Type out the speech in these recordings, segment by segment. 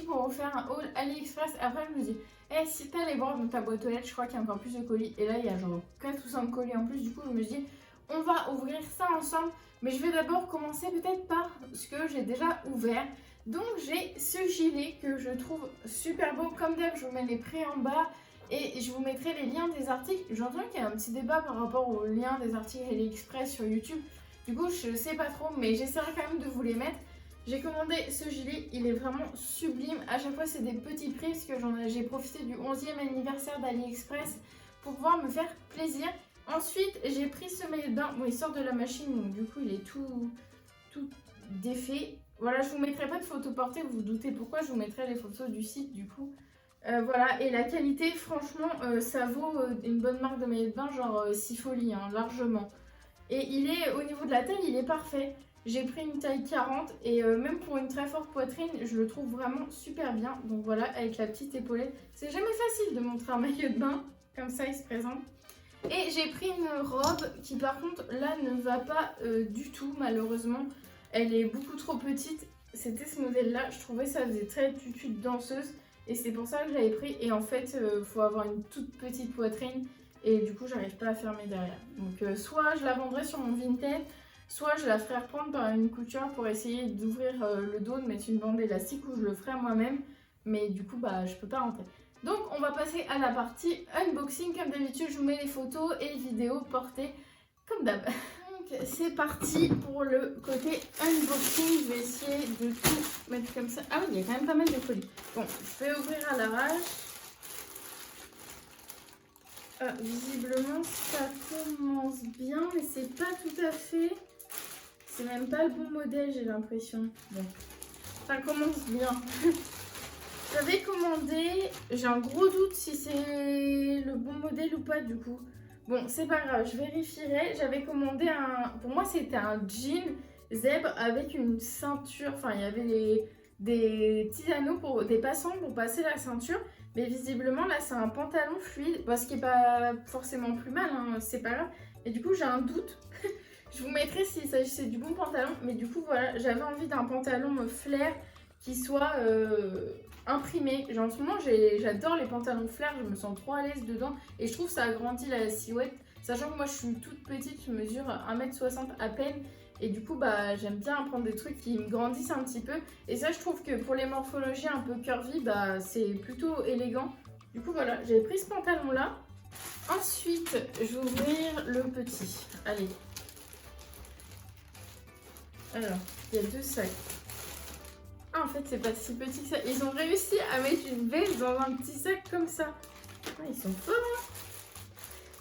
partie pour vous faire un haul AliExpress. Après, je me dis, si t'as les bords dans ta boîte aux lettres, je crois qu'il y a encore plus de colis. Et là, il y a genre 4 ou 5 colis en plus. Du coup, je me dis, on va ouvrir ça ensemble. Mais je vais d'abord commencer peut-être par ce que j'ai déjà ouvert. Donc, j'ai ce gilet que je trouve super beau. Comme d'hab, je vous mets les prix en bas. Et je vous mettrai les liens des articles. J'entends qu'il y a un petit débat par rapport aux liens des articles AliExpress sur YouTube. Du coup, je sais pas trop, mais j'essaierai quand même de vous les mettre. J'ai commandé ce gilet, il est vraiment sublime. À chaque fois, c'est des petits prix parce que j'ai profité du 11e anniversaire d'AliExpress pour pouvoir me faire plaisir. Ensuite, j'ai pris ce maillot de bain. Bon, il sort de la machine, donc du coup, il est tout défait. Voilà, je vous mettrai pas de photos portées, vous vous doutez pourquoi. Je vous mettrai les photos du site, du coup. Voilà, et la qualité, franchement, ça vaut une bonne marque de maillot de bain, genre Sifoli, hein, largement. Et il est, au niveau de la taille, il est parfait. J'ai pris une taille 40 et même pour une très forte poitrine, je le trouve vraiment super bien. Donc voilà, avec la petite épaulette. C'est jamais facile de montrer un maillot de bain, comme ça il se présente. Et j'ai pris une robe qui par contre, là, ne va pas du tout, malheureusement. Elle est beaucoup trop petite. C'était ce modèle-là, je trouvais ça faisait très tutu de danseuse. Et c'est pour ça que je l'avais pris. Et en fait, faut avoir une toute petite poitrine. Et du coup, j'arrive pas à fermer derrière. Donc, soit je la vendrai sur mon Vinted, soit je la ferai reprendre par une couture pour essayer d'ouvrir le dos, de mettre une bande élastique, ou je le ferai moi-même. Mais du coup, bah, je peux pas rentrer. Donc, on va passer à la partie unboxing. Comme d'habitude, je vous mets les photos et les vidéos portées comme d'hab. C'est parti pour le côté unboxing. Je vais essayer de tout mettre comme ça. Ah oui, il y a quand même pas mal de colis. Bon, je vais ouvrir à l'arrache. Ah, visiblement, ça commence bien, mais c'est pas tout à fait. C'est même pas le bon modèle, j'ai l'impression. Bon, ça commence bien. J'avais commandé. J'ai un gros doute si c'est le bon modèle ou pas, du coup. Bon, c'est pas grave, je vérifierai. J'avais commandé un... Pour moi, c'était un jean zèbre avec une ceinture. Enfin, il y avait des petits anneaux, pour des passants pour passer la ceinture. Mais visiblement, là, c'est un pantalon fluide. Ce qui n'est pas forcément plus mal, hein, c'est pas grave. Et du coup, j'ai un doute. Je vous mettrai s'il s'agissait du bon pantalon. Mais du coup, voilà, j'avais envie d'un pantalon flair qui soit... imprimé. Genre, en ce moment, j'adore les pantalons flair, je me sens trop à l'aise dedans et je trouve que ça agrandit la silhouette. Sachant que moi, je suis toute petite, je mesure 1m60 à peine et du coup, bah, j'aime bien prendre des trucs qui me grandissent un petit peu. Et ça, je trouve que pour les morphologies un peu curvy, bah, c'est plutôt élégant. Du coup, voilà, j'avais pris ce pantalon-là. Ensuite, je vais ouvrir le petit. Allez. Alors, il y a 2 sacs. Ah, en fait, c'est pas si petit que ça. Ils ont réussi à mettre une veste dans un petit sac comme ça. Ah, ils sont forts, hein.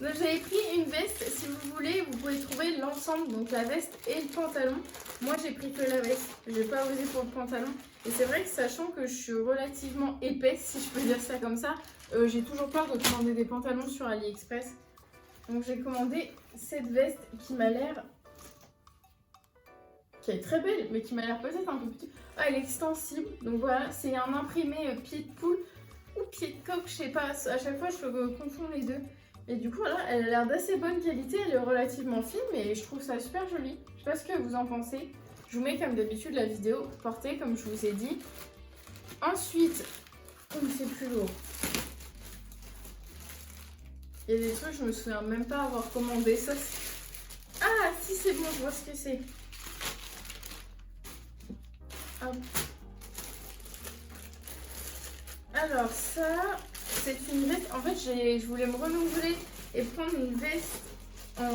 Donc, j'avais pris une veste. Si vous voulez, vous pouvez trouver l'ensemble, donc la veste et le pantalon. Moi, j'ai pris que la veste. Je vais pas osé pour le pantalon. Et c'est vrai que sachant que je suis relativement épaisse, si je peux dire ça comme ça, j'ai toujours peur de commander des pantalons sur AliExpress. Donc, j'ai commandé cette veste qui m'a l'air... qui est très belle, mais qui m'a l'air peut-être un peu petite. Ah, elle est extensible, donc voilà, c'est un imprimé pied de poule ou pied de coq, je sais pas, à chaque fois je confonds les deux. Et du coup, voilà, elle a l'air d'assez bonne qualité, elle est relativement fine, mais je trouve ça super joli. Je sais pas ce que vous en pensez. Je vous mets comme d'habitude la vidéo portée, comme je vous ai dit. Ensuite, c'est plus lourd. Il y a des trucs, je me souviens même pas avoir commandé ça. Ah, si, c'est bon, je vois ce que c'est. Hop. Alors ça, c'est une veste. En fait, je voulais me renouveler et prendre une veste en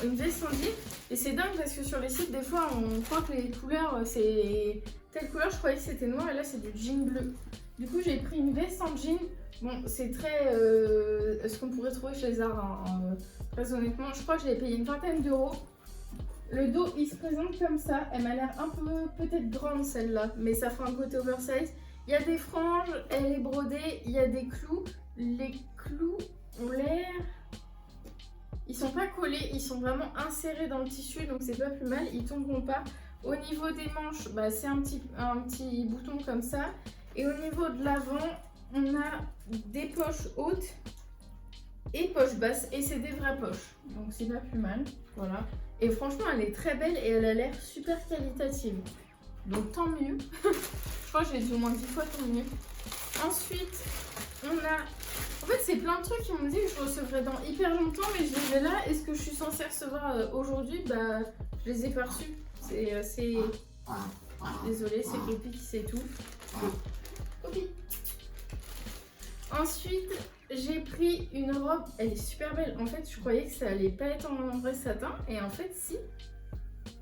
jean. Et c'est dingue parce que sur les sites, des fois, on croit que les couleurs, c'est telle couleur. Je croyais que c'était noir et là, c'est du jean bleu. Du coup, j'ai pris une veste en jean. Bon, c'est très... ce qu'on pourrait trouver chez Zara. Hein, très honnêtement, je crois que je l'ai payé une vingtaine d'euros. Le dos, il se présente comme ça. Elle m'a l'air un peu peut-être grande celle-là, mais ça fera un côté oversize. Il y a des franges, elle est brodée, il y a des clous. Les clous ont l'air... Ils sont pas collés, ils sont vraiment insérés dans le tissu, donc c'est pas plus mal, ils tomberont pas. Au niveau des manches, bah, c'est un petit bouton comme ça. Et au niveau de l'avant, on a des poches hautes et poches basses, et c'est des vraies poches. Donc c'est pas plus mal, voilà. Et franchement, elle est très belle et elle a l'air super qualitative. Donc tant mieux. Je crois que je l'ai dit au moins 10 fois, tant mieux. Ensuite, on a... En fait, c'est plein de trucs qui m'ont dit que je recevrais dans hyper longtemps, mais je les ai là. Est-ce que je suis censée recevoir aujourd'hui? Bah, je les ai pas reçus. C'est... Désolée, c'est Poppy qui sait tout. Poppy. Ensuite, j'ai pris une robe. Elle est super belle. En fait, je croyais que ça allait pas être en vrai satin. Et en fait, si.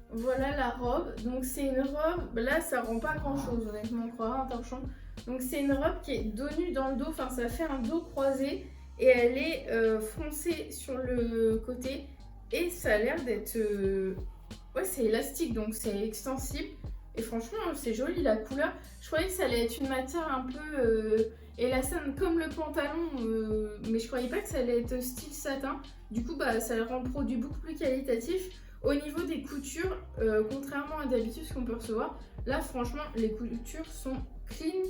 Voilà la robe. Donc, c'est une robe... Là, ça rend pas grand-chose, honnêtement, on croira un torchon. Donc, c'est une robe qui est dos nu dans le dos. Enfin, ça fait un dos croisé. Et elle est foncée sur le côté. Et ça a l'air d'être... Ouais, c'est élastique, donc c'est extensible. Et franchement, c'est joli la couleur. Je croyais que ça allait être une matière un peu élastane comme le pantalon, mais je croyais pas que ça allait être style satin. Du coup, bah, ça rend le produit beaucoup plus qualitatif. Au niveau des coutures, contrairement à d'habitude ce qu'on peut recevoir, là franchement, les coutures sont clean,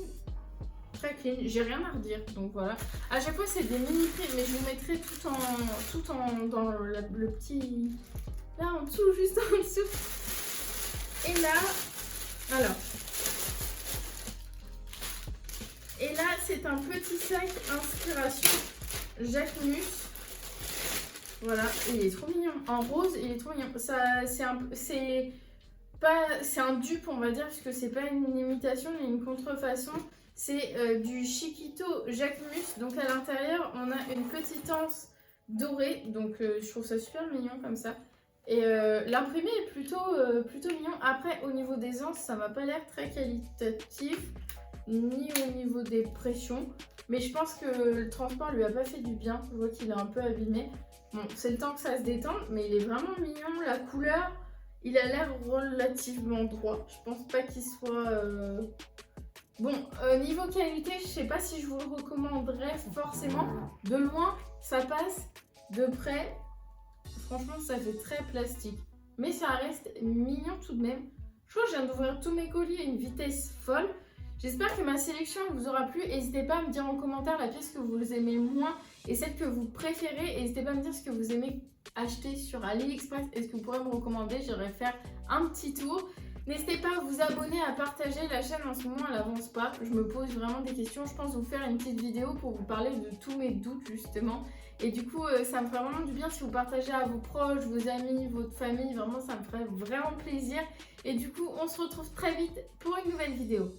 très clean. J'ai rien à redire, donc voilà. À chaque fois, c'est des mini prix, mais je vous mettrai tout en dans le petit... Là en dessous, juste en dessous. Et là, alors. Et là, c'est un petit sac inspiration Jacquemus. Voilà, il est trop mignon. En rose, il est trop mignon. Ça, c'est un dupe, on va dire, parce que c'est pas une imitation, mais une contrefaçon. C'est du Chiquito Jacquemus. Donc à l'intérieur, on a une petite anse dorée. Donc je trouve ça super mignon comme ça. Et l'imprimé est plutôt mignon. Après, au niveau des anses, ça m'a pas l'air très qualitatif, ni au niveau des pressions. Mais je pense que le transport lui a pas fait du bien. Je vois qu'il est un peu abîmé. Bon, c'est le temps que ça se détende, mais il est vraiment mignon. La couleur, il a l'air relativement droit. Je pense pas qu'il soit... Bon, niveau qualité, je sais pas si je vous le recommanderais forcément. De loin, ça passe. De près... Franchement, ça fait très plastique. Mais ça reste mignon tout de même. Je crois que je viens d'ouvrir tous mes colis à une vitesse folle. J'espère que ma sélection vous aura plu. N'hésitez pas à me dire en commentaire la pièce que vous aimez moins et celle que vous préférez. N'hésitez pas à me dire ce que vous aimez acheter sur AliExpress. Est-ce que vous pourrez me recommander? J'irai faire un petit tour. N'hésitez pas à vous abonner, à partager. La chaîne en ce moment elle avance pas. Je me pose vraiment des questions. Je pense vous faire une petite vidéo pour vous parler de tous mes doutes justement. Et du coup, ça me ferait vraiment du bien si vous partagez à vos proches, vos amis, votre famille. Vraiment, ça me ferait vraiment plaisir. Et du coup, on se retrouve très vite pour une nouvelle vidéo.